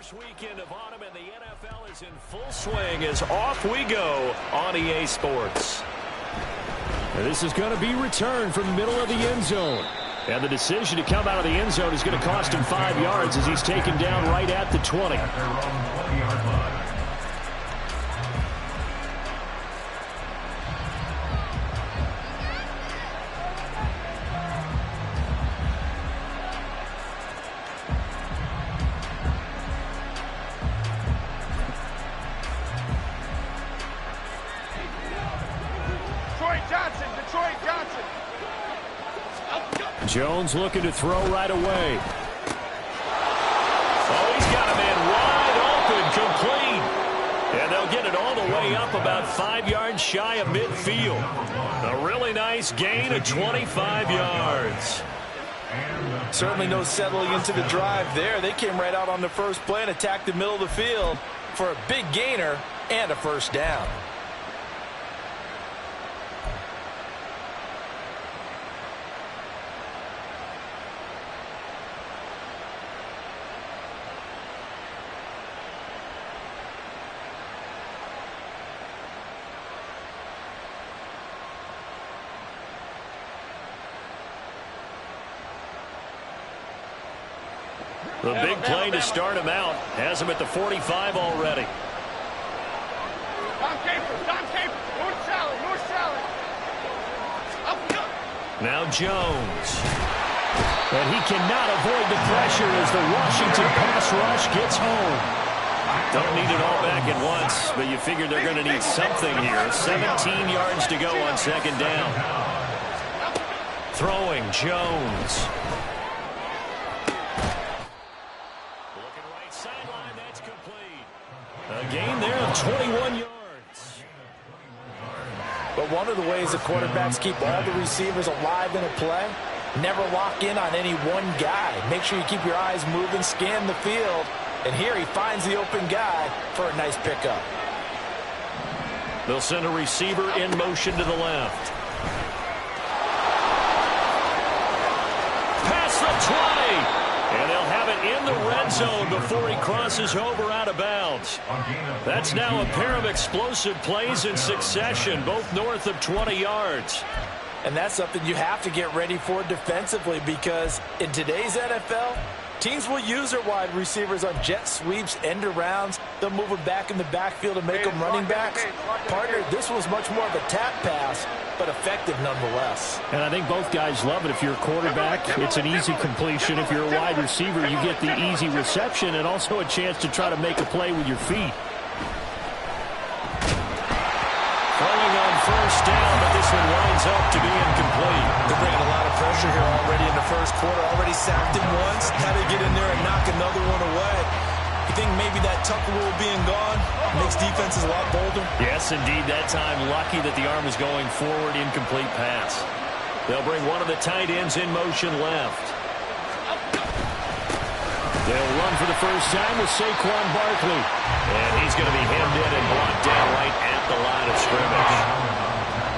First weekend of autumn and the NFL is in full swing as off we go on EA Sports. And this is going to be returned from the middle of the end zone. And the decision to come out of the end zone is going to cost him 5 yards as he's taken down right at the 20. Jones looking to throw right away. Oh, he's got a man wide open, complete. And they'll get it all the way up about 5 yards shy of midfield. A really nice gain of 25 yards. Certainly no settling into the drive there. They came right out on the first play and attacked the middle of the field for a big gainer and a first down. The big play to start him out has him at the 45 already. Tom Capers, north salad. Now Jones. And he cannot avoid the pressure as the Washington pass rush gets home. Don't need it all back at once, but you figure they're going to need something here. 17 yards to go on second down. Throwing Jones. A gain there of 21 yards. But one of the ways the quarterbacks keep all the receivers alive in a play, never lock in on any one guy. Make sure you keep your eyes moving, scan the field. And here he finds the open guy for a nice pickup. They'll send a receiver in motion to the left. Past the 20. And they'll have it in the red zone before he crosses over out of bounds. That's now a pair of explosive plays in succession, both north of 20 yards. And that's something you have to get ready for defensively because in today's NFL, teams will use their wide receivers on jet sweeps, end arounds. They'll move them back in the backfield and make them running backs. Partner, this was much more of a tap pass, but effective nonetheless. And I think both guys love it. If you're a quarterback, it's an easy completion. If you're a wide receiver, you get the easy reception and also a chance to try to make a play with your feet. Throwing on first down, but this one winds up to be incomplete. They're bringing a lot of pressure here already in the first quarter. Already sacked him once. Had to get in there and knock another one away. You think maybe that Tucker rule being gone makes defenses a lot bolder? Yes, indeed. That time, lucky that the arm was going forward, incomplete pass. They'll bring one of the tight ends in motion left. They'll run for the first time with Saquon Barkley. And he's going to be hemmed in and brought down right at the line of scrimmage.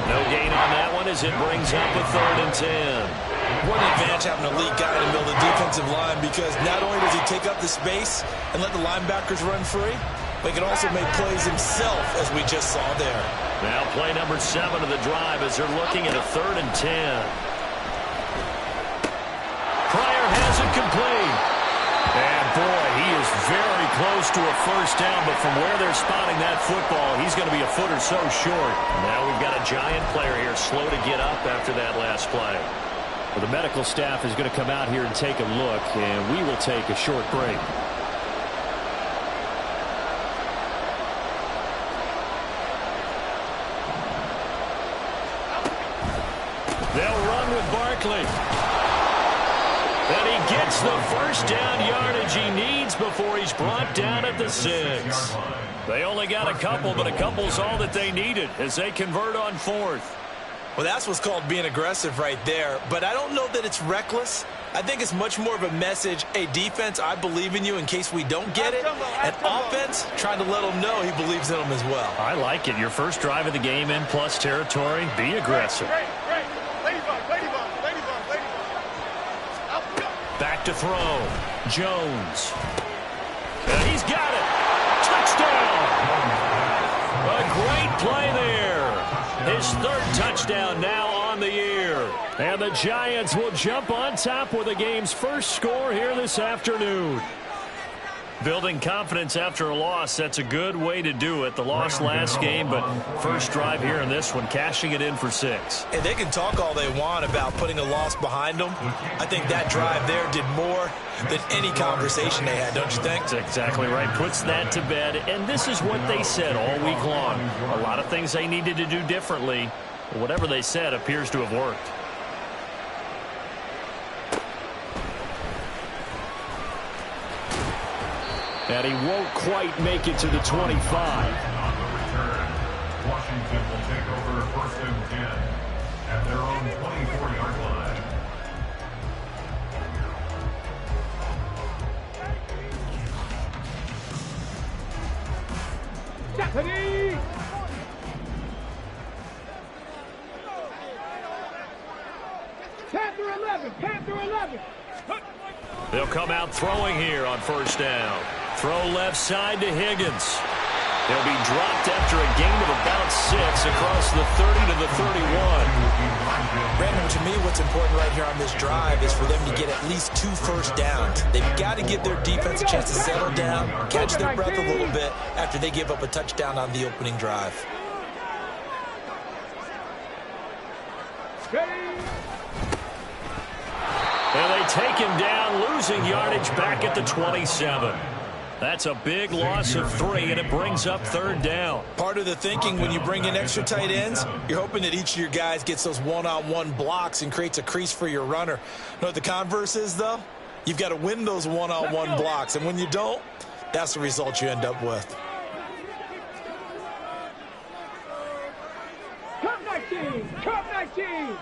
No gain on that one as it brings up a 3rd and 10. What an advantage having a elite guy to build a defensive line because not only does he take up the space and let the linebackers run free, but he can also make plays himself, as we just saw there. Now play number 7 of the drive as they're looking at a 3rd and 10. Pryor has it complete. And boy, he is very close to a first down, but from where they're spotting that football, he's going to be a foot or so short. Now we've got a giant player here slow to get up after that last play. Well, the medical staff is going to come out here and take a look, and we will take a short break. They'll run with Barkley. And he gets the first down yardage he needs before he's brought down at the 6. They only got a couple, but a couple's all that they needed as they convert on 4th. Well, that's what's called being aggressive right there. But I don't know that it's reckless. I think it's much more of a message, hey, defense, I believe in you in case we don't get it. And offense, trying to let them know he believes in them as well. I like it. Your first drive of the game in plus territory, be aggressive. Back to throw. Jones. And he's got it. Touchdown. A great play there. His third touchdown now on the year. And the Giants will jump on top with the game's first score here this afternoon. Building confidence after a loss, that's a good way to do it. The loss last game, but first drive here in this one, cashing it in for 6. And they can talk all they want about putting a loss behind them. I think that drive there did more than any conversation they had, don't you think? That's exactly right. Puts that to bed. And this is what they said all week long. A lot of things they needed to do differently. Whatever they said appears to have worked. And he won't quite make it to the 25. On the return, Washington will take over 1st and 10 at their own 24-yard line. Deputy! Panther 11! Panther 11! They'll come out throwing here on first down. Throw left side to Higgins. He'll be dropped after a gain of about 6 across the 30 to the 31. Brandon, to me, what's important right here on this drive is for them to get at least 2 first downs. They've got to give their defense a chance to settle down, catch their breath a little bit after they give up a touchdown on the opening drive. And they take him down, losing yardage back at the 27. That's a big loss of 3, and it brings up 3rd down. Part of the thinking when you bring in extra tight ends, you're hoping that each of your guys gets those one-on-one blocks and creates a crease for your runner. You know what the converse is, though? You've got to win those one-on-one blocks, and when you don't, that's the result you end up with. Cup 19! Cup 19!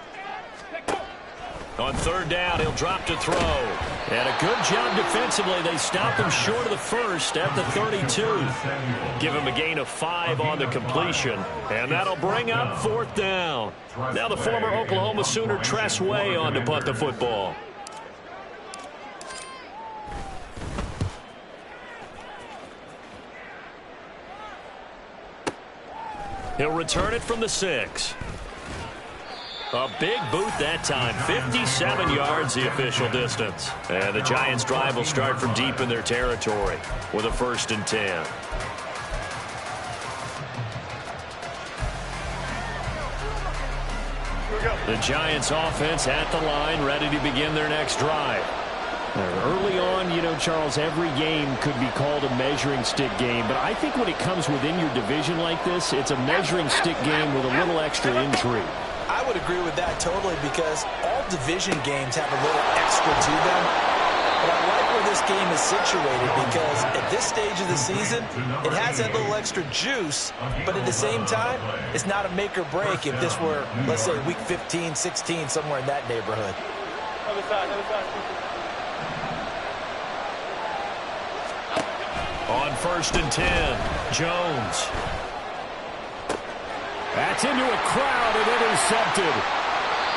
On 3rd down, he'll drop to throw. And a good job defensively. They stop him short of the first at the 32. Give him a gain of 5 on the completion. And that'll bring up 4th down. Now the former Oklahoma Sooner Tress Way on to punt the football. He'll return it from the 6. A big boot that time. 57 yards the official distance. And the Giants drive will start from deep in their territory with a 1st and 10. The Giants offense at the line, ready to begin their next drive. Early on, you know, Charles, every game could be called a measuring stick game. But I think when it comes within your division like this, it's a measuring stick game with a little extra intrigue. I would agree with that totally because all division games have a little extra to them. But I like where this game is situated because at this stage of the season, it has that little extra juice, but at the same time, it's not a make or break if this were, let's say, week 15, 16, somewhere in that neighborhood. Other side, other side. On 1st and 10, Jones. That's into a crowd and intercepted.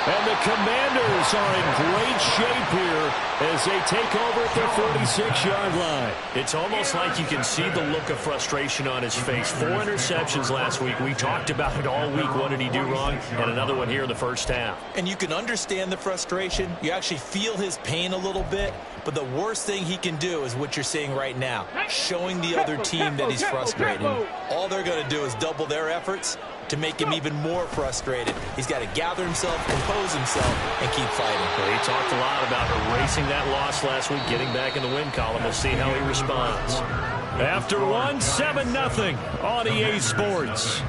And the Commanders are in great shape here as they take over at their 46-yard line. It's almost like you can see the look of frustration on his face. 4 interceptions last week. We talked about it all week. What did he do wrong? And another one here in the first half. And you can understand the frustration. You actually feel his pain a little bit. But the worst thing he can do is what you're seeing right now, showing the other team that he's frustrated. All they're going to do is double their efforts to make him even more frustrated. He's got to gather himself, compose himself, and keep fighting. Well, he talked a lot about erasing that loss last week, getting back in the win column. We'll see how he responds. After one, 7-0 on EA Sports.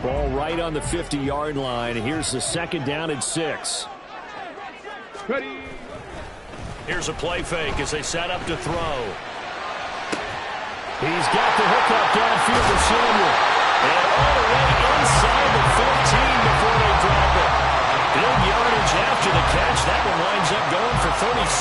Ball right on the 50-yard line. Here's the 2nd down and 6. Ready. Here's a play fake as they set up to throw. He's got the hookup downfield to Samuel. And all the way inside the 15 before they drop it. Big yardage after the catch. That one winds up going for 36.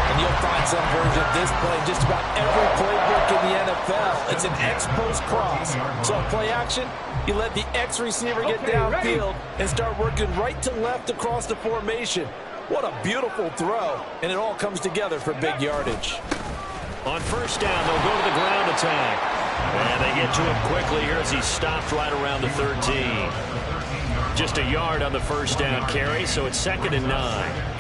And you'll find some version of this play in just about every playbook in the NFL. It's an X-post cross. So on play action, you let the X receiver get downfield and start working right to left across the formation. What a beautiful throw, and it all comes together for big yardage. On first down, they'll go to the ground attack. And they get to him quickly here as he's stopped right around the 13. Just a yard on the first down carry, so it's 2nd and 9.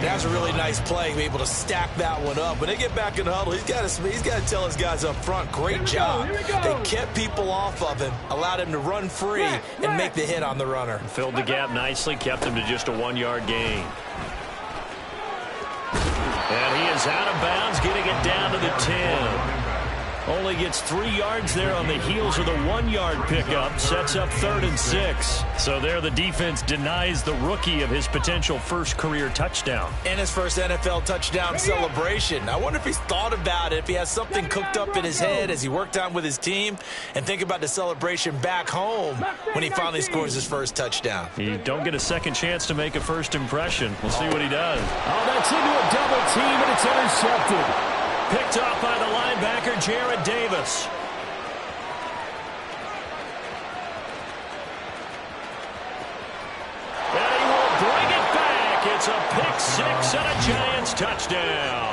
That's a really nice play, be able to stack that one up. When they get back in the huddle, he's got to tell his guys up front, great job. They kept people off of him, allowed him to run free and make the hit on the runner. Filled the gap nicely, kept him to just a 1-yard gain. And he is out of bounds, getting it down to the 10. Only gets 3 yards there on the heels of the 1-yard pickup. Sets up 3rd and 6. So there the defense denies the rookie of his potential first career touchdown. And his first NFL touchdown celebration. I wonder if he's thought about it, if he has something cooked up in his head as he worked on with his team, and think about the celebration back home when he finally scores his first touchdown. You don't get a second chance to make a first impression. We'll see what he does. Oh, that's into a double team, and it's intercepted. Picked off by the linebacker, Jarrad Davis. And he will bring it back. It's a pick six and a Giants touchdown.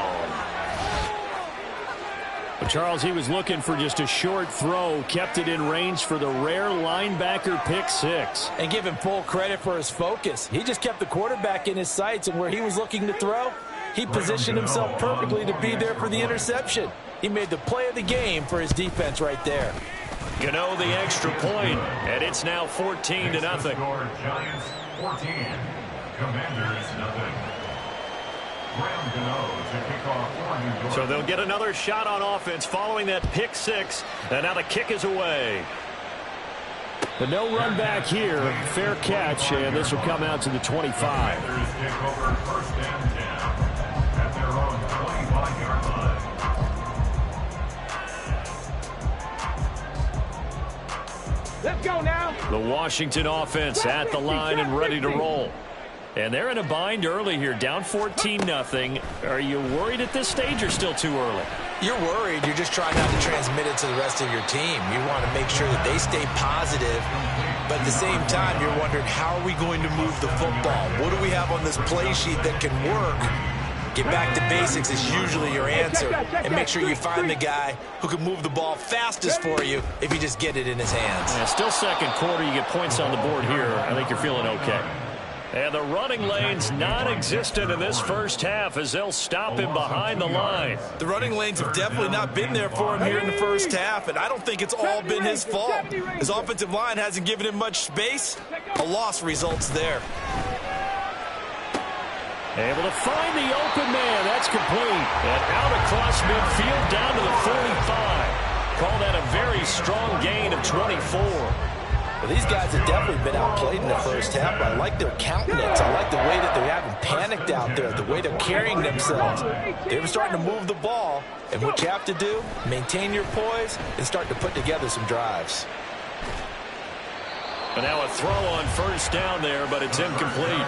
Well, Charles, he was looking for just a short throw, kept it in range for the rare linebacker pick six. And give him full credit for his focus. He just kept the quarterback in his sights, and where he was looking to throw, he positioned himself perfectly to be there for the interception. He made the play of the game for his defense right there. Gano the extra point, and it's now 14-0. Giants 14, Commanders nothing. Graham Gano to kick off for New York. So they'll get another shot on offense following that pick six, and now the kick is away. But no run back here. Fair catch, and this will come out to the 25. Commanders take over 1st and 10 at their own 25-yard line. Let's go now. The Washington offense at the line and ready to roll. And they're in a bind early here, down 14-0. Are you worried at this stage or still too early? You're worried. You're just trying not to transmit it to the rest of your team. You want to make sure that they stay positive. But at the same time, you're wondering, how are we going to move the football? What do we have on this play sheet that can work? Get back to basics is usually your answer. And make sure you find the guy who can move the ball fastest for you if you just get it in his hands. Yeah, still second quarter. You get points on the board here. I think you're feeling okay. And the running lane's non-existent in this first half as they'll stop him behind the line. The running lanes have definitely not been there for him here in the first half, and I don't think it's all been his fault. His offensive line hasn't given him much space. A loss results there. Able to find the open man. That's complete. And out across midfield down to the 45. Call that a very strong gain of 24. Well, these guys have definitely been outplayed in the first half, but I like their countenance. I like the way that they haven't panicked out there, the way they're carrying themselves. They're starting to move the ball, and what you have to do, maintain your poise and start to put together some drives. And now a throw on first down there, but it's incomplete.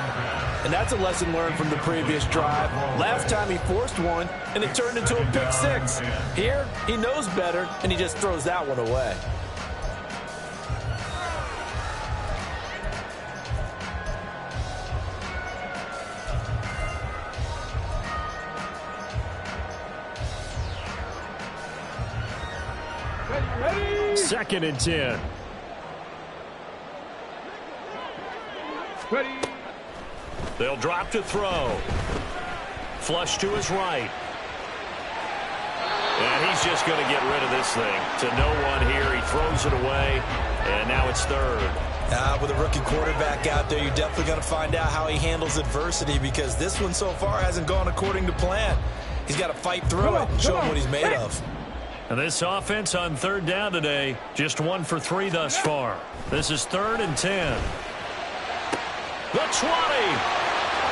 And that's a lesson learned from the previous drive. Last time he forced one, and it turned into a pick six. Here, he knows better, and he just throws that one away. Ready? 2nd and 10. Ready? They'll drop to throw. Flush to his right. And he's just going to get rid of this thing. To no one here. He throws it away. And now it's 3rd. With a rookie quarterback out there, you're definitely going to find out how he handles adversity, because this one so far hasn't gone according to plan. He's got to fight through it and show him what he's made of. And this offense on 3rd down today, just 1 for 3 thus far. This is 3rd and 10. The 20.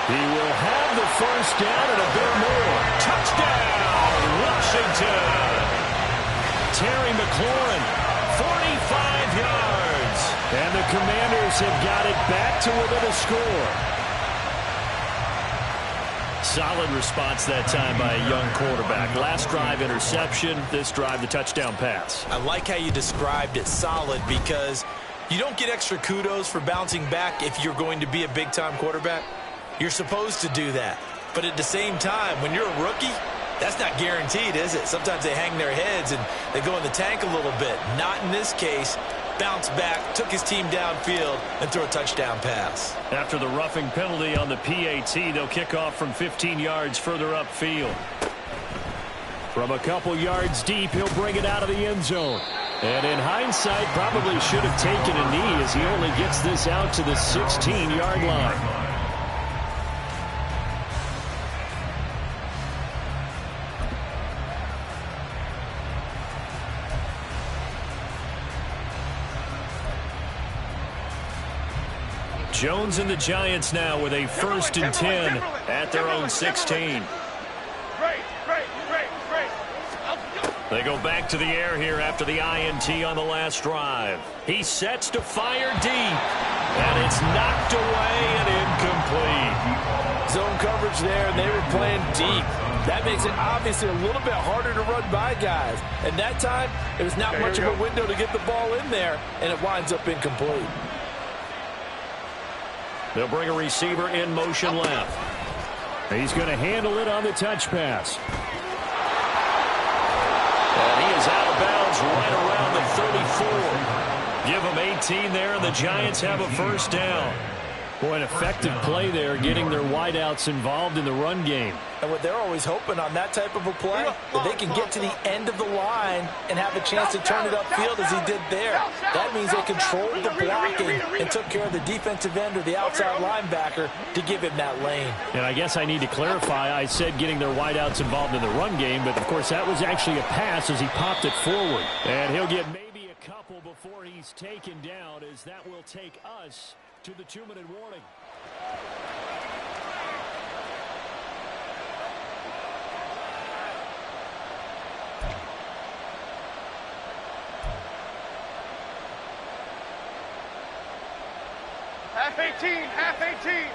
He will have the first down and a bit more. Touchdown, Washington. Terry McLaurin, 45 yards. And the Commanders have got it back to within a score. Solid response that time by a young quarterback. Last drive, interception. This drive, the touchdown pass. I like how you described it, solid, because you don't get extra kudos for bouncing back if you're going to be a big-time quarterback. You're supposed to do that. But at the same time, when you're a rookie, that's not guaranteed, is it? Sometimes they hang their heads and they go in the tank a little bit. Not in this case. Bounced back, took his team downfield, and threw a touchdown pass. After the roughing penalty on the PAT, they'll kick off from 15 yards further upfield. From a couple yards deep, he'll bring it out of the end zone. And in hindsight, probably should have taken a knee as he only gets this out to the 16-yard line. Jones and the Giants now with a 1st and 10 at their own 16. They go back to the air here after the INT on the last drive. He sets to fire deep, and it's knocked away and incomplete. Zone coverage there, and they were playing deep. That makes it obviously a little bit harder to run by guys. And that time, it was not much of a window to get the ball in there, and it winds up incomplete. They'll bring a receiver in motion left. He's going to handle it on the touch pass. And he is out of bounds right around the 34. Give him 18 there, and the Giants have a 1st down. Boy, an effective play there, getting their wideouts involved in the run game. And what they're always hoping on that type of a play, that they can get to the end of the line and have a chance to turn it upfield as he did there. That means they controlled the blocking and took care of the defensive end or the outside linebacker to give him that lane. And I guess I need to clarify, I said getting their wideouts involved in the run game, but of course that was actually a pass as he popped it forward. And he'll get maybe a couple before he's taken down, as that will take us to the 2-minute warning. Half 18, half 18.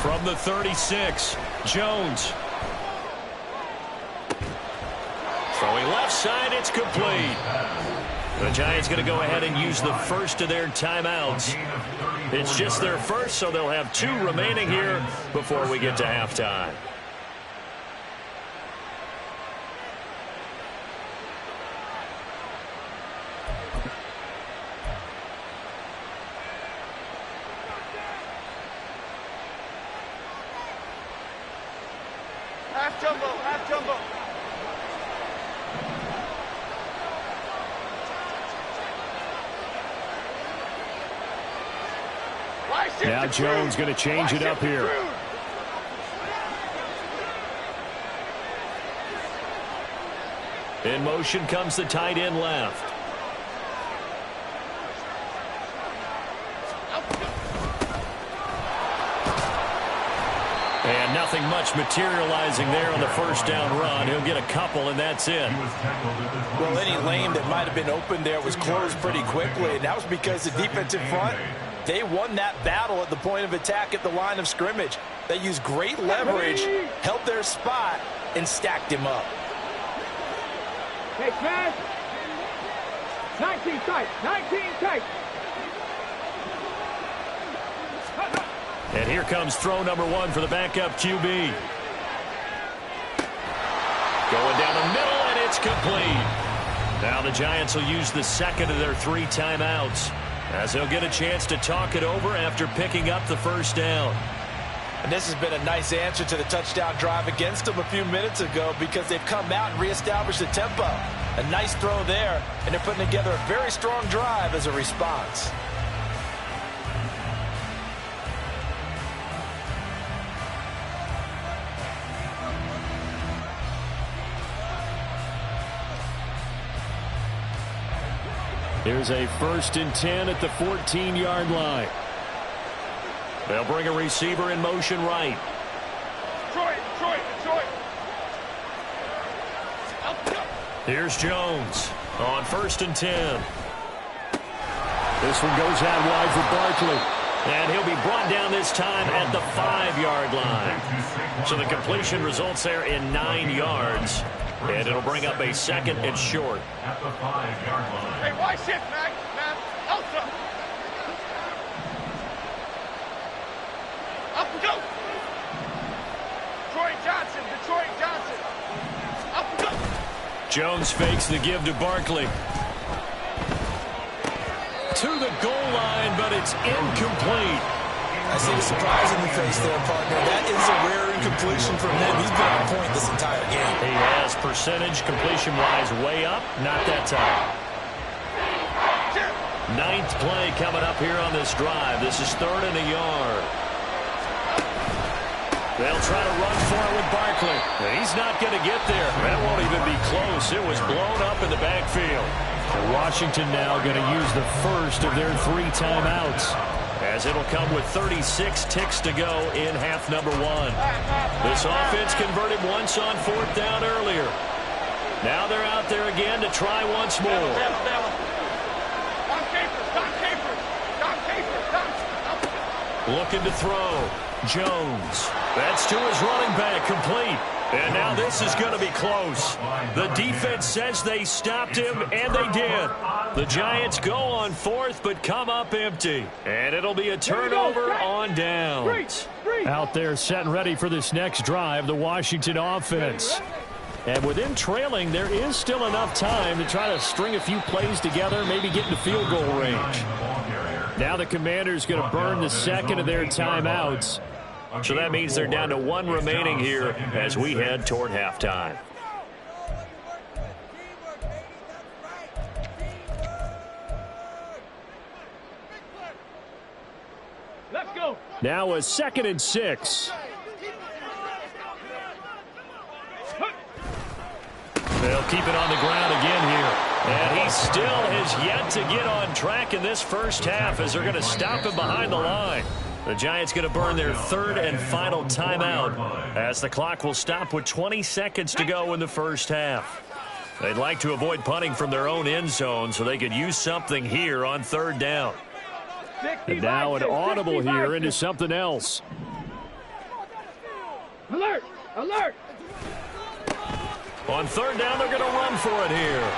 From the 36, Jones. Throwing left side, it's complete. The Giants going to go ahead and use the first of their timeouts. It's just their first, so they'll have 2 remaining here before we get to halftime. Half jumbo, half jumbo. Now Jones going to change it up here. In motion comes the tight end left. And nothing much materializing there on the 1st down run. He'll get a couple, and that's it. Well, any lane that might have been open there was closed pretty quickly, and that was because the defensive front, they won that battle at the point of attack at the line of scrimmage. They used great leverage, held their spot, and stacked him up. Hey, man. 19 tight, 19 tight. And here comes throw number 1 for the backup QB. Going down the middle, and it's complete. Now the Giants will use the second of their 3 timeouts, as they'll get a chance to talk it over after picking up the 1st down. And this has been a nice answer to the touchdown drive against them a few minutes ago, because they've come out and reestablished the tempo. A nice throw there, and they're putting together a very strong drive as a response. Here's a 1st and 10 at the 14-yard line. They'll bring a receiver in motion right. Here's Jones on 1st and 10. This one goes out wide for Barkley. And he'll be brought down this time at the 5-yard line. So the completion results there in 9 yards. And it'll bring up a second and short. At the 5-yard line. Hey, why shift, man? Elsa. Up we go. Detroit Johnson. Up we go. Jones fakes the give to Barkley. To the goal line, but it's incomplete. I see the surprise in the face there, partner. That is a rare incompletion from him. He's been on point this entire game. He has percentage completion-wise way up. Not that time. 9th play coming up here on this drive. This is 3rd and a yard. They'll try to run for it with Barkley. He's not going to get there. That won't even be close. It was blown up in the backfield. Washington now going to use the first of their 3 timeouts, as it'll come with 36 ticks to go in half number 1. This offense converted once on 4th down earlier. Now they're out there again to try once more. Looking to throw. Jones. That's to his running back, complete. And now this is going to be close. The defense says they stopped him, and they did. The Giants go on 4th, but come up empty. And it'll be a turnover on downs. Out there set and ready for this next drive, the Washington offense. And with them trailing, there is still enough time to try to string a few plays together, maybe get into field goal range. Now the Commanders going to burn the second of their timeouts. So that means they're down to 1 remaining here as we head toward halftime. Let's go. Now a 2nd and 6. They'll keep it on the ground again here. And he still has yet to get on track in this first half as they're going to stop him behind the line. The Giants going to burn their 3rd and final timeout as the clock will stop with 20 seconds to go in the first half. They'd like to avoid punting from their own end zone so they could use something here on 3rd down. And now an audible here into something else. Alert! Alert! On 3rd down, they're going to run for it here.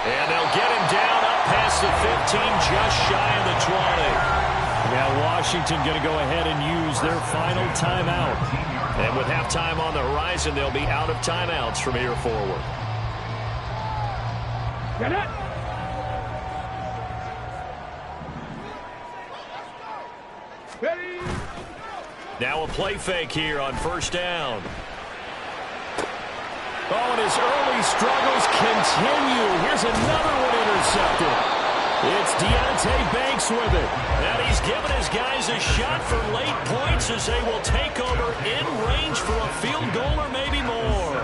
And they'll get him down up past the 15, just shy of the 20. Now Washington going to go ahead and use their final timeout. And with halftime on the horizon, they'll be out of timeouts from here forward. Get it! Ready! Now a play fake here on 1st down. Oh, and his early struggles continue. Here's another one intercepted. It's Deonte Banks with it. And he's given his guys a shot for late points as they will take over in range for a field goal or maybe more.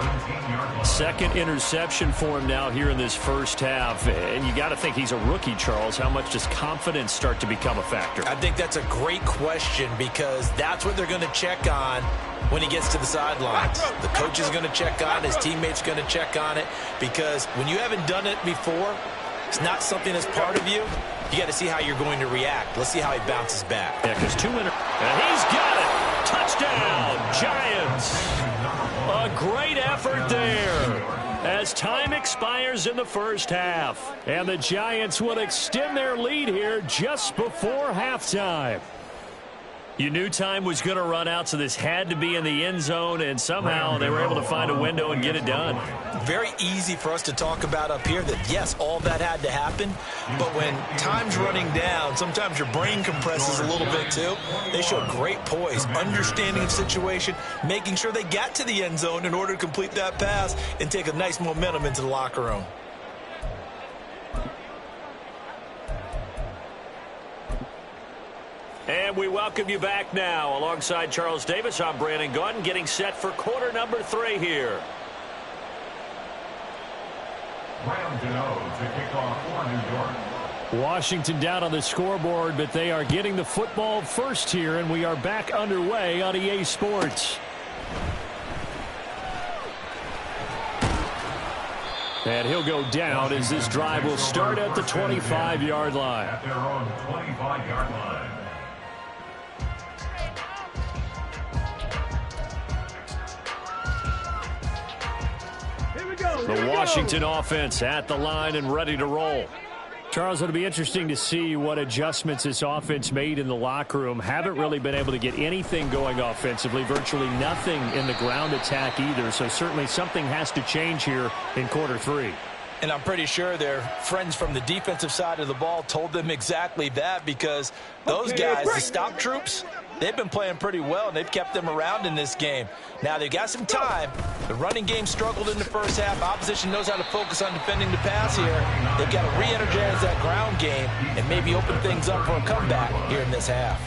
2nd interception for him now here in this first half. And you got to think he's a rookie, Charles. How much does confidence start to become a factor? I think that's a great question because that's what they're going to check on when he gets to the sidelines. The coach is going to check on it. His teammates going to check on it because when you haven't done it before, it's not something that's part of you. You got to see how you're going to react. Let's see how he bounces back. Yeah, because and he's got it. Touchdown, Giants. A great effort there as time expires in the first half. And the Giants will extend their lead here just before halftime. You knew time was going to run out, so this had to be in the end zone, and somehow they were able to find a window and get it done. Very easy for us to talk about up here that, yes, all that had to happen, but when time's running down, sometimes your brain compresses a little bit too. They showed great poise, understanding the situation, making sure they got to the end zone in order to complete that pass and take a nice momentum into the locker room. And we welcome you back now. Alongside Charles Davis, I'm Brandon Gaudin, getting set for quarter number 3 here. Graham Gano to kick off for New York. Washington down on the scoreboard, but they are getting the football first here, and we are back underway on EA Sports. And he'll go down as this drive will start at the 25-yard line. At their own 25-yard line. The Washington offense at the line and ready to roll. Charles, it'll be interesting to see what adjustments this offense made in the locker room. Haven't really been able to get anything going offensively, virtually nothing in the ground attack either. So certainly something has to change here in quarter three. And I'm pretty sure their friends from the defensive side of the ball told them exactly that, because those guys, the stop troops, they've been playing pretty well, and they've kept them around in this game. Now, they've got some time. The running game struggled in the first half. Opposition knows how to focus on defending the pass here. They've got to re-energize that ground game and maybe open things up for a comeback here in this half.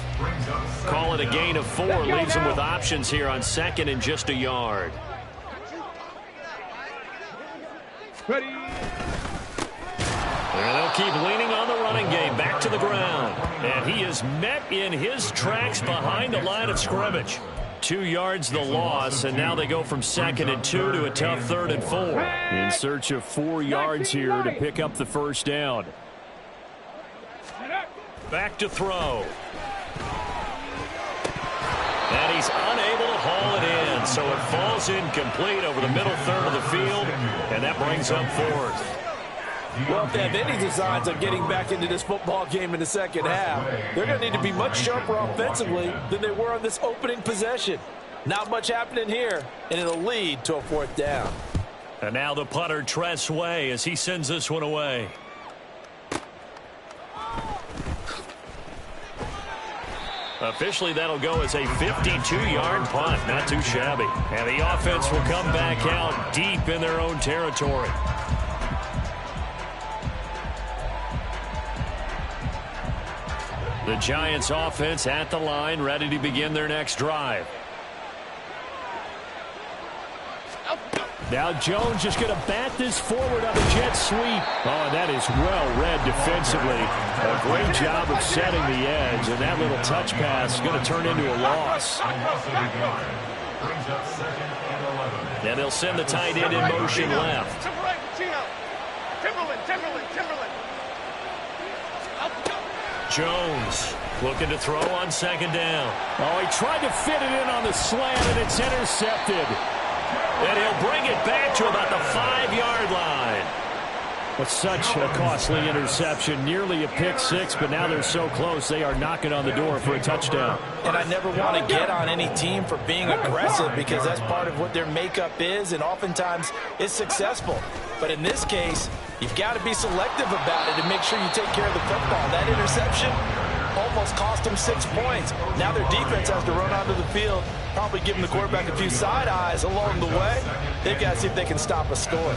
Call it a gain of 4. Leaves them with options here on second and just a yard. Ready. And they'll keep leaning on the running game. Back to the ground. And he is met in his tracks behind the line of scrimmage. 2 yards the loss, and now they go from 2nd and 2 to a tough 3rd and 4. In search of 4 yards here to pick up the first down. Back to throw. And he's unable to haul it in, so it falls incomplete over the middle third of the field, and that brings up 4th. Well, if they have any designs of getting back into this football game in the second half, they're going to need to be much sharper offensively than they were on this opening possession. Not much happening here, and it'll lead to a 4th down. And now the punter, Tress Way, as he sends this one away. Officially, that'll go as a 52-yard punt. Not too shabby. And the offense will come back out deep in their own territory. The Giants offense at the line, ready to begin their next drive. Now Jones just going to bat this forward on the jet sweep. Oh, that is well read defensively. A great job of setting the edge, and that little touch pass is going to turn into a loss. And they'll send the tight end in motion left. Jones looking to throw on 2nd down. Oh, he tried to fit it in on the slant, and it's intercepted. And he'll bring it back to about the 5-yard line. But such a costly interception, nearly a pick six, but now they're so close they are knocking on the door for a touchdown. And I never want to get on any team for being aggressive, because that's part of what their makeup is, and oftentimes it's successful. But in this case, you've got to be selective about it and make sure you take care of the football. That interception almost cost them 6 points. Now their defense has to run onto the field, probably giving the quarterback a few side eyes along the way. They've got to see if they can stop a score.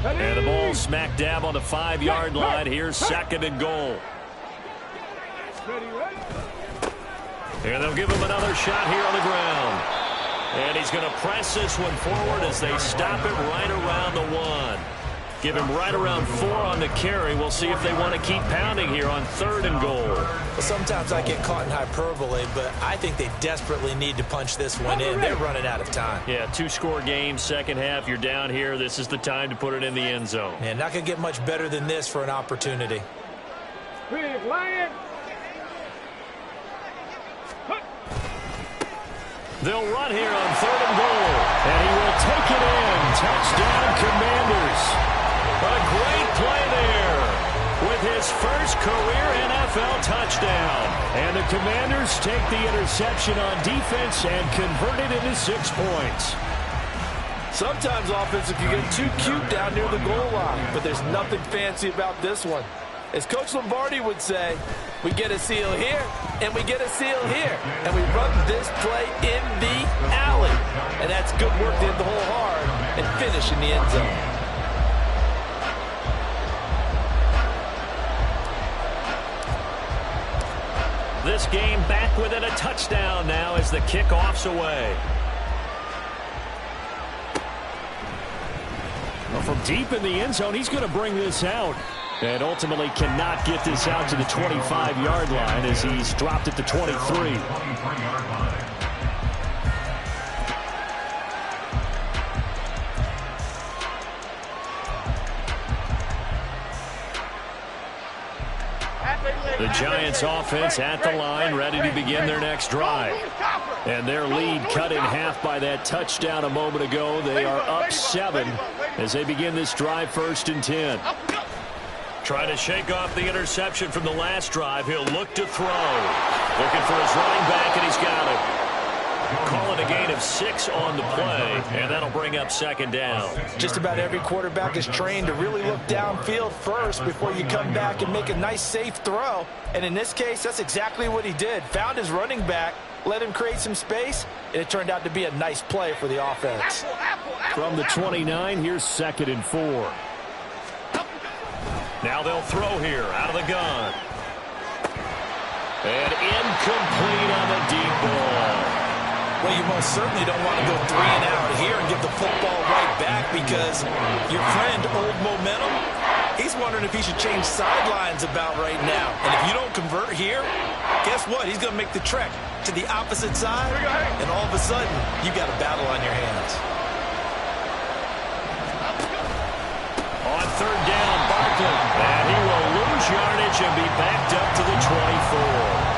And the ball smack dab on the 5-yard line. Here's 2nd and goal. And they'll give him another shot here on the ground. And he's going to press this one forward as they stop it right around the 1. Give him right around 4 on the carry. We'll see if they want to keep pounding here on 3rd and goal. Well, sometimes I get caught in hyperbole, but I think they desperately need to punch this one in. They're running out of time. Yeah, 2-score game, second half. You're down here. This is the time to put it in the end zone. And not going to get much better than this for an opportunity. Lion. They'll run here on 3rd and goal. And he will take it in. Touchdown, Commanders. A great play there with his first career NFL touchdown. And the Commanders take the interception on defense and convert it into 6 points. Sometimes offense can get too cute down near the goal line, but there's nothing fancy about this one. As Coach Lombardi would say, we get a seal here, and we get a seal here. And we run this play in the alley. And that's good work to hit the hole hard and finish in the end zone. This game back within a touchdown now as the kickoff's away. Well, from deep in the end zone, he's going to bring this out. And ultimately cannot get this out to the 25-yard line as he's dropped at the 23. 23-yard line. The Giants offense at the line, ready to begin their next drive. And their lead cut in half by that touchdown a moment ago. They are up 7 as they begin this drive, 1st and 10. Trying to shake off the interception from the last drive. He'll look to throw. Looking for his running back, and he's got it. Calling a gain of 6 on the play, and that'll bring up 2nd down. Just about every quarterback is trained to really look downfield first before you come back and make a nice, safe throw. And in this case, that's exactly what he did. Found his running back, let him create some space, and it turned out to be a nice play for the offense. From the 29, here's 2nd and 4. Now they'll throw here out of the gun. And incomplete on the deep ball. Well, you most certainly don't want to go 3 and out here and give the football right back because your friend, Old Momentum, he's wondering if he should change sidelines about right now. And if you don't convert here, guess what? He's going to make the trek to the opposite side, and all of a sudden, you've got a battle on your hands. On 3rd down, Barkley. And he will lose yardage and be backed up to the 24.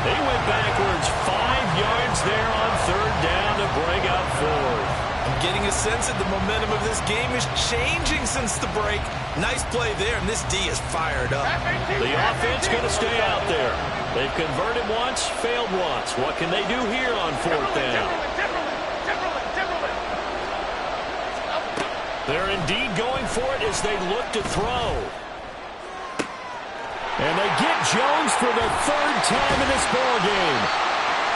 They went backwards 5 yards there on 3rd down to bring up 4th. I'm getting a sense that the momentum of this game is changing since the break. Nice play there, and this D is fired up. The offense going to stay out there. They've converted once, failed once. What can they do here on 4th down? They're indeed going for it as they look to throw. And they get Jones for the 3rd time in this ballgame.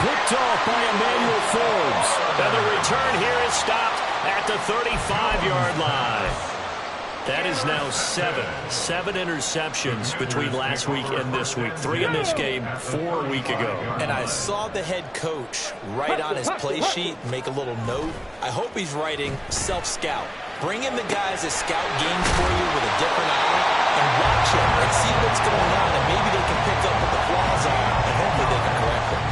Picked off by Emmanuel Forbes. And the return here is stopped at the 35-yard line. That is now 7 interceptions between last week and this week. 3 in this game, 4 a week ago. And I saw the head coach write on his play sheet, make a little note. I hope he's writing self-scout. Bring in the guys that scout games for you with a different eye and watch them and see what's going on, and maybe they can pick up what the flaws are, and hopefully they can correct them.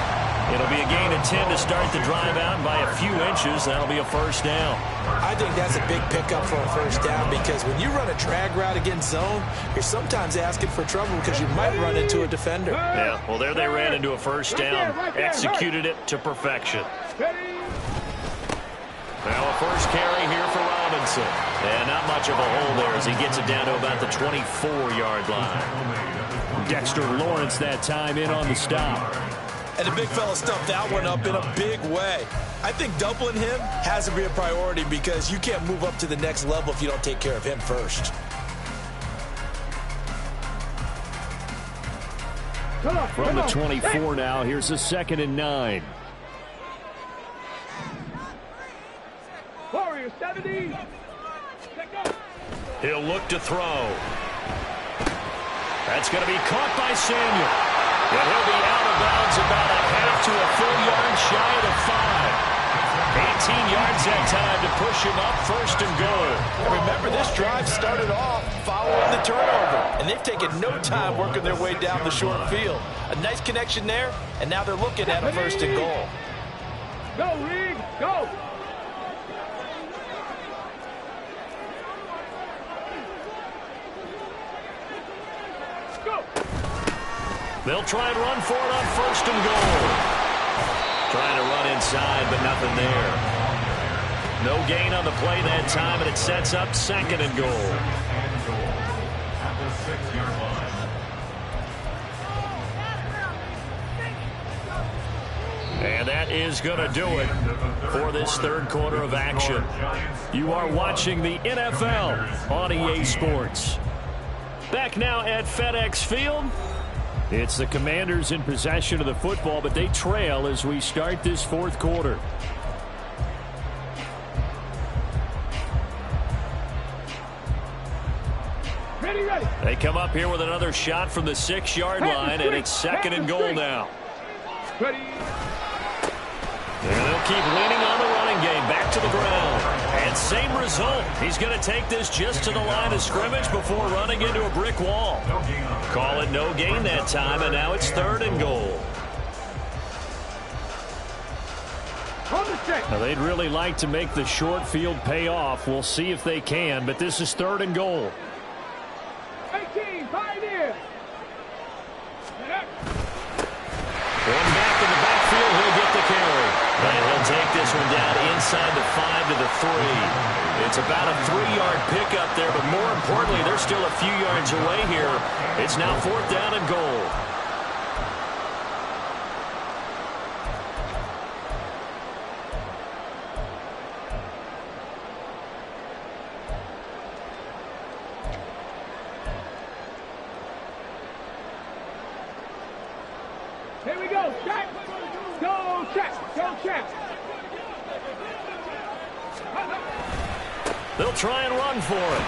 It'll be a gain of 10 to start the drive out, and by a few inches, that'll be a 1st down. I think that's a big pickup for a 1st down because when you run a drag route against zone, you're sometimes asking for trouble because you might run into a defender. Yeah, well, there they ran into a 1st down, executed it to perfection. Now a 1st carry here for Robinson. And not much of a hole there as he gets it down to about the 24-yard line. Dexter Lawrence that time in on the stop. And the big fella stuffed that one up in a big way. I think doubling him has to be a priority because you can't move up to the next level if you don't take care of him first. From the 24 now, here's a 2nd and 9. Warrior 70. He'll look to throw. That's going to be caught by Samuel. And he'll be out of bounds about a half to a full yard shy of the 5. 18 yards that time to push him up, 1st and goal. And remember, this drive started off following the turnover, and they've taken no time working their way down the short field. A nice connection there, and now they're looking at a 1st and goal. Go, Reed, go. They'll try and run for it on 1st and goal. Trying to run inside, but nothing there. No gain on the play that time, and it sets up 2nd and goal. At the 6-yard line. And that is going to do it for this 3rd quarter of action. You are watching the NFL on EA Sports. Back now at FedEx Field. It's the Commanders in possession of the football, but they trail as we start this 4th quarter. Ready. They come up here with another shot from the 6-yard line, and it's 2nd and goal now. Ready. And they'll keep leaning on the running game. Back to the ground. And same result. He's going to take this just to the line of scrimmage before running into a brick wall. Call it no gain that time, and now it's 3rd and goal. Now, they'd really like to make the short field pay off. We'll see if they can, but this is 3rd and goal. 18, Pioneer. Going back in the backfield, he'll get the carry. And he'll take this one down inside the 5 to the 3. It's about a 3-yard pickup there, but more importantly, they're still a few yards away here. It's now 4th down and goal. Here we go, check. Go, check. Go, check. They'll try and run for it.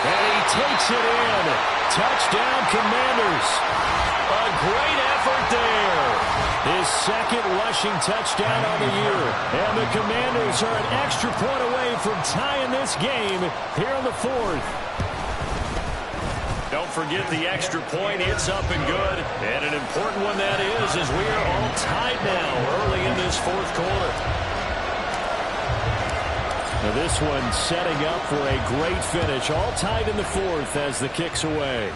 And he takes it in. Touchdown, Commanders. A great effort there. His 2nd rushing touchdown on the year. And the Commanders are an extra point away from tying this game here in the 4th. Don't forget the extra point. It's up and good. And an important one that is, as we are all tied now early in this 4th quarter. Now this one setting up for a great finish. All tied in the 4th as the kick's away.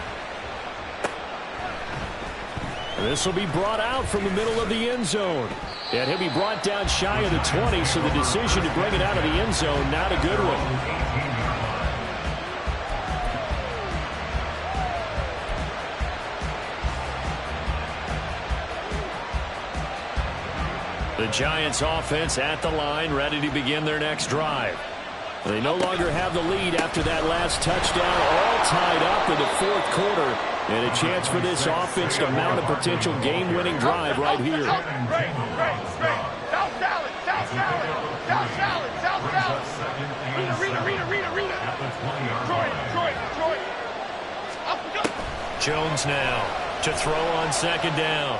This will be brought out from the middle of the end zone. And he'll be brought down shy of the 20, so the decision to bring it out of the end zone, not a good one. The Giants offense at the line, ready to begin their next drive. They no longer have the lead after that last touchdown, all tied up in the 4th quarter. And a chance for this offense to mount a potential game-winning drive right here. South salad, South salad, South salad, South salad. Rita. Troy. Up we go. Jones now to throw on 2nd down.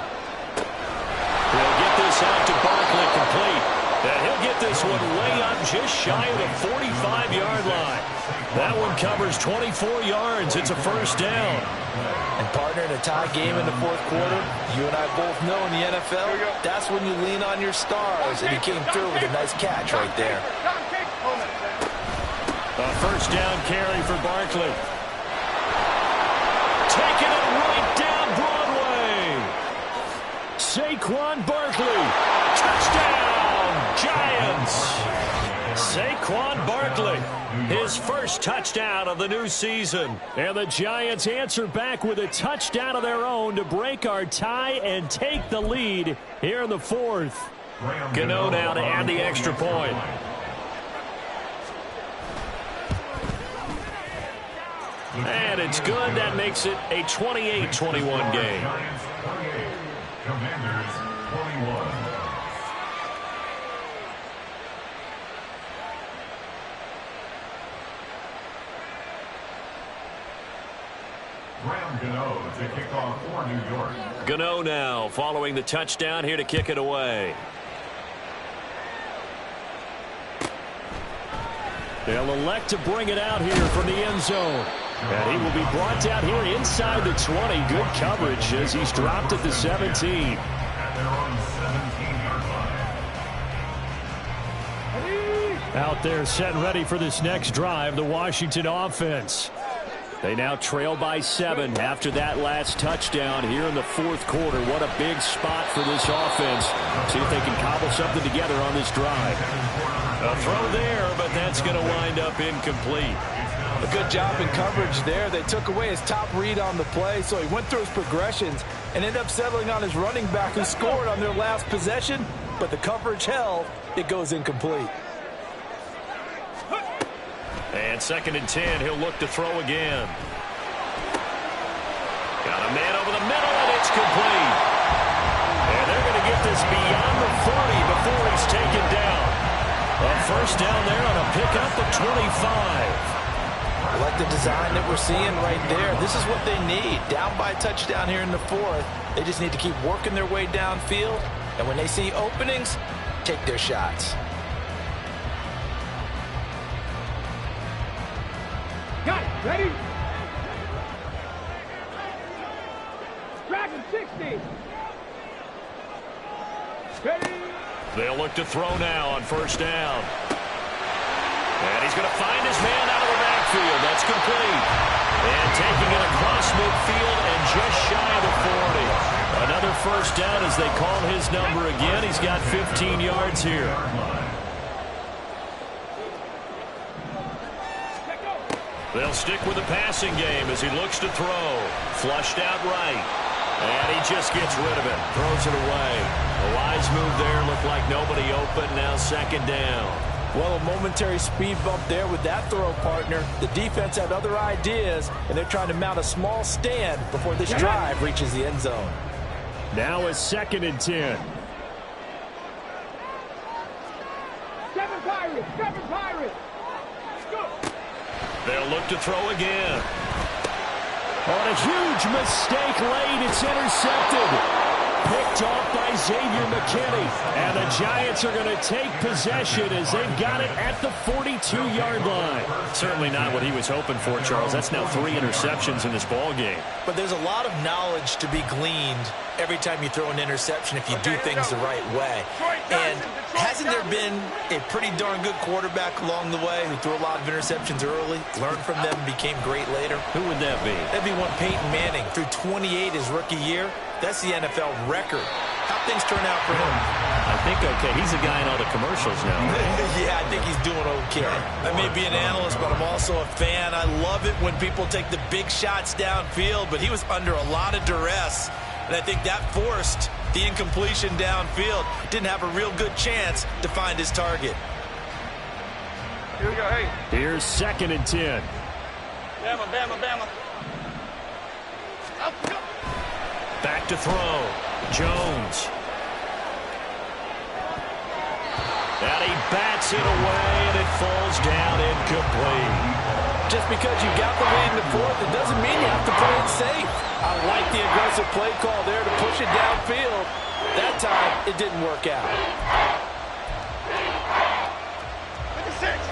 He'll get this out to Barkley complete. And he'll get this one way up just shy of the 45-yard line. That one covers 24 yards. It's a 1st down. And partner, in a tie game in the 4th quarter, you and I both know in the NFL, that's when you lean on your stars. And he came through with a nice catch right there. A 1st down carry for Barkley. Taking it right down Broadway. Saquon Barkley. Touchdown, Giants. Saquon Barkley, his 1st touchdown of the new season. And the Giants answer back with a touchdown of their own to break our tie and take the lead here in the 4th. Gano now to add the extra point. And it's good. That makes it a 28-21 game. Commanders 21. Graham Gano to kick off for New York. Gano now following the touchdown here to kick it away. They'll elect to bring it out here from the end zone. And he will be brought down here inside the 20. Good coverage as he's dropped at the 17. At their own 17-yard line. Out there set and ready for this next drive, the Washington offense. They now trail by 7 after that last touchdown here in the 4th quarter. What a big spot for this offense. See if they can cobble something together on this drive. A throw there, but that's going to wind up incomplete. A good job in coverage there. They took away his top read on the play, so he went through his progressions and ended up settling on his running back who scored on their last possession, but the coverage held. It goes incomplete. And 2nd and 10, he'll look to throw again. Got a man over the middle, and it's complete. And they're going to get this beyond the 40 before it's taken down. A 1st down there on a pickup of 25. I like the design that we're seeing right there. This is what they need. Down by a touchdown here in the 4th. They just need to keep working their way downfield. And when they see openings, take their shots. Ready? Dragon 60. Ready? They'll look to throw now on first down. And he's going to find his man out of the backfield. That's complete. And taking it across midfield and just shy of the 40. Another first down as they call his number again. He's got 15 yards here. They'll stick with the passing game as he looks to throw. Flushed out right. And he just gets rid of it. Throws it away. A wise move there. Looked like nobody open. Now second down. Well, a momentary speed bump there with that throw, partner. The defense had other ideas, and they're trying to mount a small stand before this drive reaches the end zone. Now a 2nd and 10. 7 Pirates. 7 Pirates. Go. They'll look to throw again. On a huge mistake late, it's intercepted. Picked off by Xavier McKinney. And the Giants are going to take possession as they've got it at the 42-yard line. Certainly not what he was hoping for, Charles. That's now 3 interceptions in this ball game. But there's a lot of knowledge to be gleaned every time you throw an interception if you do things the right way. And hasn't there been a pretty darn good quarterback along the way who threw a lot of interceptions early, learned from them, became great later? Who would that be? That'd be one Peyton Manning. Threw 28 his rookie year. That's the NFL record. How'd things turn out for him? I think okay. He's a guy in all the commercials now. Yeah, I think he's doing okay. I may be an analyst, but I'm also a fan. I love it when people take the big shots downfield, but he was under a lot of duress. And I think that forced the incompletion downfield. Didn't have a real good chance to find his target. Here we go. Hey. Here's 2nd and 10. Bama, Bama, Bama. Up, go. Back to throw. Jones. And he bats it away, and it falls down incomplete. Just because you got the lead in the fourth, it doesn't mean you have to play it safe. I like the aggressive play call there to push it downfield. That time, it didn't work out.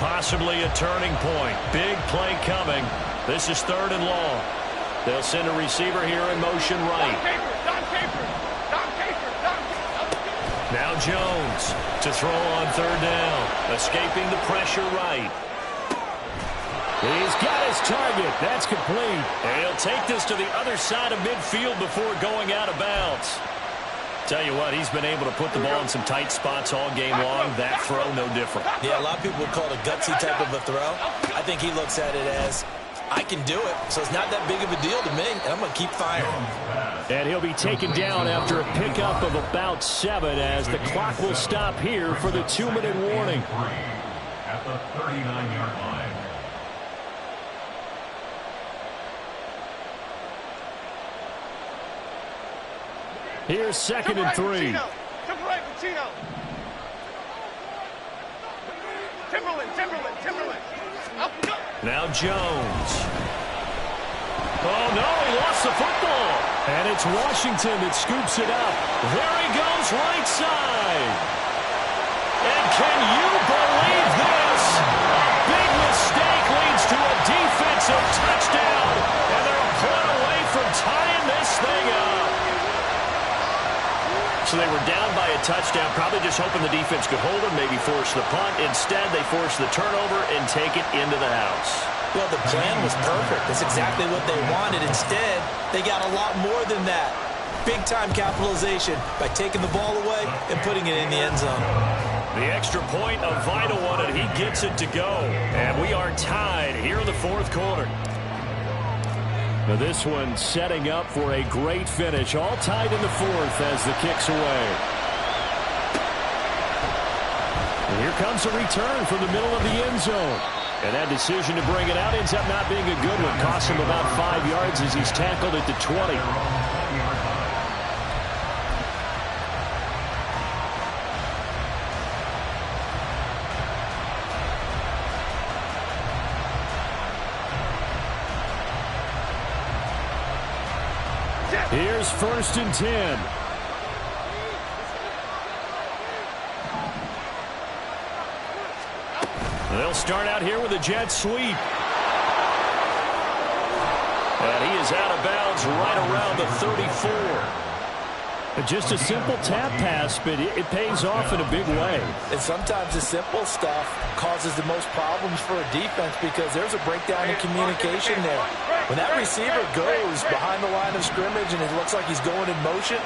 Possibly a turning point. Big play coming. This is 3rd and long. They'll send a receiver here in motion right. Don Capers. Now Jones to throw on 3rd down. Escaping the pressure right. He's got his target. That's complete. And he'll take this to the other side of midfield before going out of bounds. Tell you what, he's been able to put the ball in some tight spots all game long. That throw, no different. Yeah, a lot of people would call it a gutsy type of a throw. I think he looks at it as, I can do it, so it's not that big of a deal to me, and I'm going to keep firing. And he'll be taken down after a pickup of about 7 as the clock will stop here for the 2-minute warning. At the 39-yard line. Here's 2nd and 3. Jump right, Pacino. Timberland. Up, go. Now Jones. Oh, no, he lost the football. And it's Washington that scoops it up. There he goes, right side. And can you believe this? A big mistake leads to a defensive touchdown. And they're a point away from tying this thing up. So they were down by a touchdown, probably just hoping the defense could hold them, maybe force the punt. Instead, they force the turnover and take it into the house. Well, the plan was perfect. That's exactly what they wanted. Instead, they got a lot more than that. Big-time capitalization by taking the ball away and putting it in the end zone. The extra point, a vital one, and he gets it to go. And we are tied here in the 4th quarter. Now this one setting up for a great finish. All tied in the 4th as the kick's away. And here comes a return from the middle of the end zone. And that decision to bring it out ends up not being a good one. Costs him about 5 yards as he's tackled at the 20. Here's 1st and 10. They'll start out here with a jet sweep. And he is out of bounds right around the 34. Just a simple tap pass, but it pays off in a big way. And sometimes the simple stuff causes the most problems for a defense because there's a breakdown in communication there. When that receiver goes behind the line of scrimmage and it looks like he's going in motion,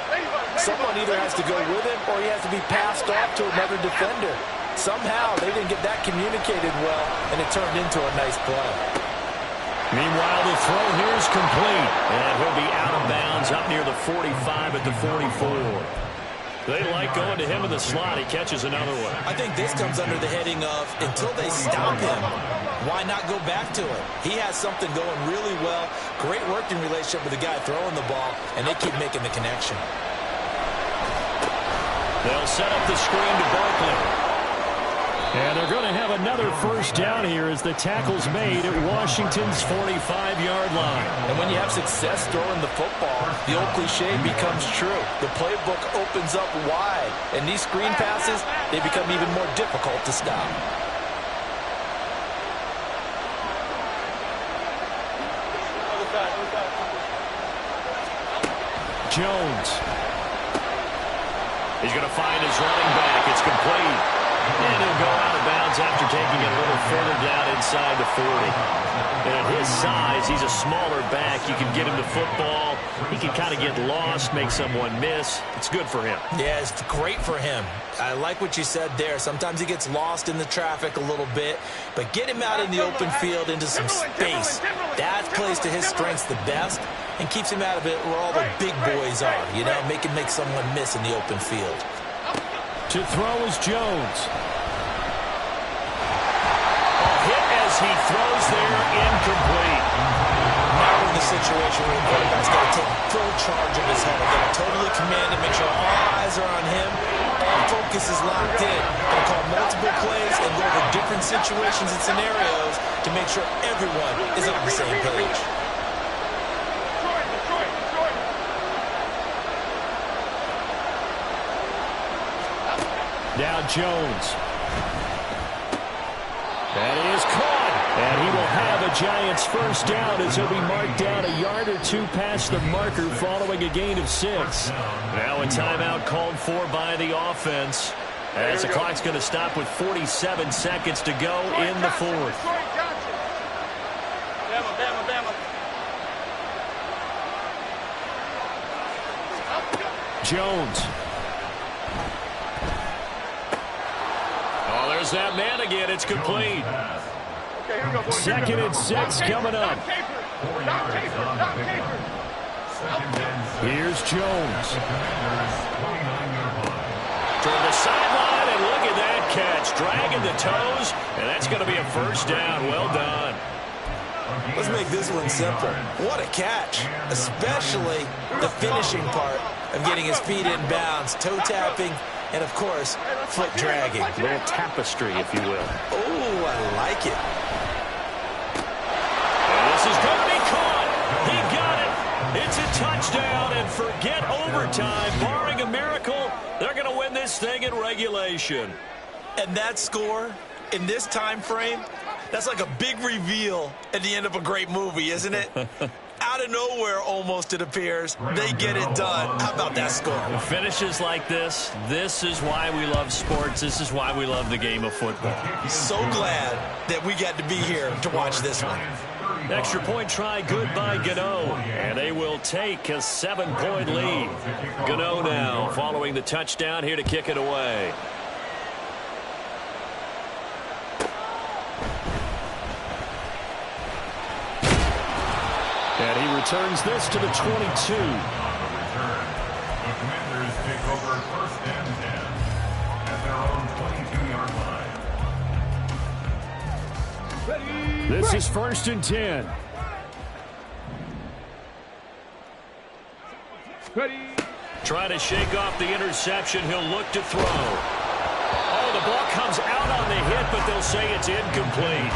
someone either has to go with him or he has to be passed off to another defender. Somehow they didn't get that communicated well, and it turned into a nice play. Meanwhile, the throw here is complete, and he'll be out of bounds up near the 45 at the 44. They like going to him in the slot. He catches another one. I think this comes under the heading of until they stop him, why not go back to it? He has something going really well, great working relationship with the guy throwing the ball, and they keep making the connection. They'll set up the screen to Barkley. And they're going to have another first down here as the tackle's made at Washington's 45-yard line. And when you have success throwing the football, the old cliche becomes true. The playbook opens up wide, and these screen passes, they become even more difficult to stop. Jones. He's going to find his running back. It's complete. And he'll go out of bounds after taking it a little further down inside the 40. And at his size, he's a smaller back. You can get him to football. He can kind of get lost, make someone miss. It's good for him. Yeah, it's great for him. I like what you said there. Sometimes he gets lost in the traffic a little bit, but get him out in the open field into some space. That plays to his strengths the best and keeps him out of it where all the big boys are, you know, make someone miss in the open field. To throw is Jones. A hit as he throws there, incomplete. Now we're in the situation where the quarterback's got to take full charge of his head. Got to totally command it, make sure all eyes are on him. All focus is locked in. Got to call multiple plays and go over different situations and scenarios to make sure everyone is on the same page. Now Jones. That is caught. And he will have a Giants first down as he'll be marked down a yard or two past the marker following a gain of 6. Now a timeout called for by the offense as the clock's going to stop with 47 seconds to go in the 4th. Jones. There's that man again. It's complete. Second and 6 coming up. Here's Jones. Toward the sideline, and look at that catch. Dragging the toes, and that's going to be a first down. Well done. Let's make this one simple. What a catch, especially the finishing part of getting his feet in bounds, toe tapping, and, of course, foot dragging. A little tapestry, if you will. Oh, I like it. And this is going to be caught. He got it. It's a touchdown, and forget overtime. Barring a miracle, they're going to win this thing in regulation. And that score in this time frame, that's like a big reveal at the end of a great movie, isn't it? Out of nowhere, almost, it appears. They get it done. How about that score? Finishes like this is why we love sports. This is why we love the game of football. So glad that we got to be here to watch this one. Extra point try good by Gano, and they will take a 7-point lead. Gano now following the touchdown here to kick it away. And he returns this to the 22. On the return, the Commanders take over first and 10 at their own 22-yard line. This is first and 10. Trying to shake off the interception. He'll look to throw. Oh, the ball comes out on the hit, but they'll say it's incomplete.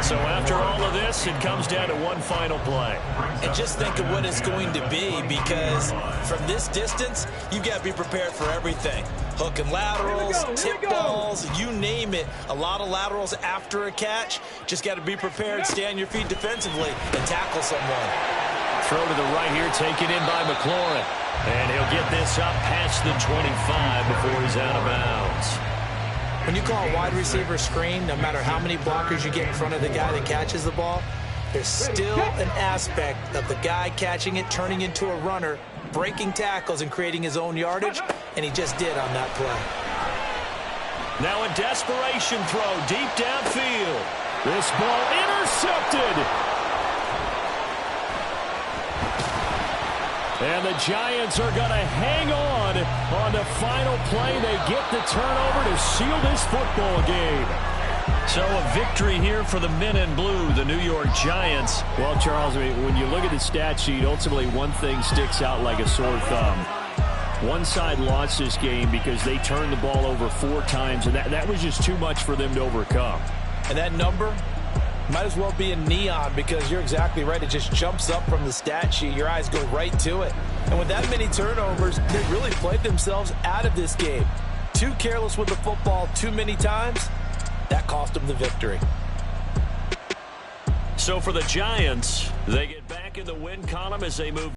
So after all of this, it comes down to one final play. And just think of what it's going to be, because from this distance, you've got to be prepared for everything. Hook and laterals, tip balls, you name it. A lot of laterals after a catch. Just got to be prepared, stay on your feet defensively, and tackle someone. throw to the right here, taken in by McLaurin. And he'll get this up past the 25 before he's out of bounds. When you call a wide receiver screen, no matter how many blockers you get in front of the guy that catches the ball, there's still an aspect of the guy catching it, turning into a runner, breaking tackles and creating his own yardage, and he just did on that play. Now a desperation throw deep downfield. This ball intercepted. And the Giants are going to hang on the final play. They get the turnover to seal this football game. So a victory here for the men in blue, the New York Giants. Well, Charles, I mean, when you look at the stat sheet, ultimately one thing sticks out like a sore thumb. One side lost this game because they turned the ball over 4 times, and that was just too much for them to overcome. And that number might as well be in neon, because you're exactly right. It just jumps up from the stat sheet. Your eyes go right to it. And with that many turnovers, they really played themselves out of this game. Too careless with the football too many times. That cost them the victory. So for the Giants, they get back in the win column as they move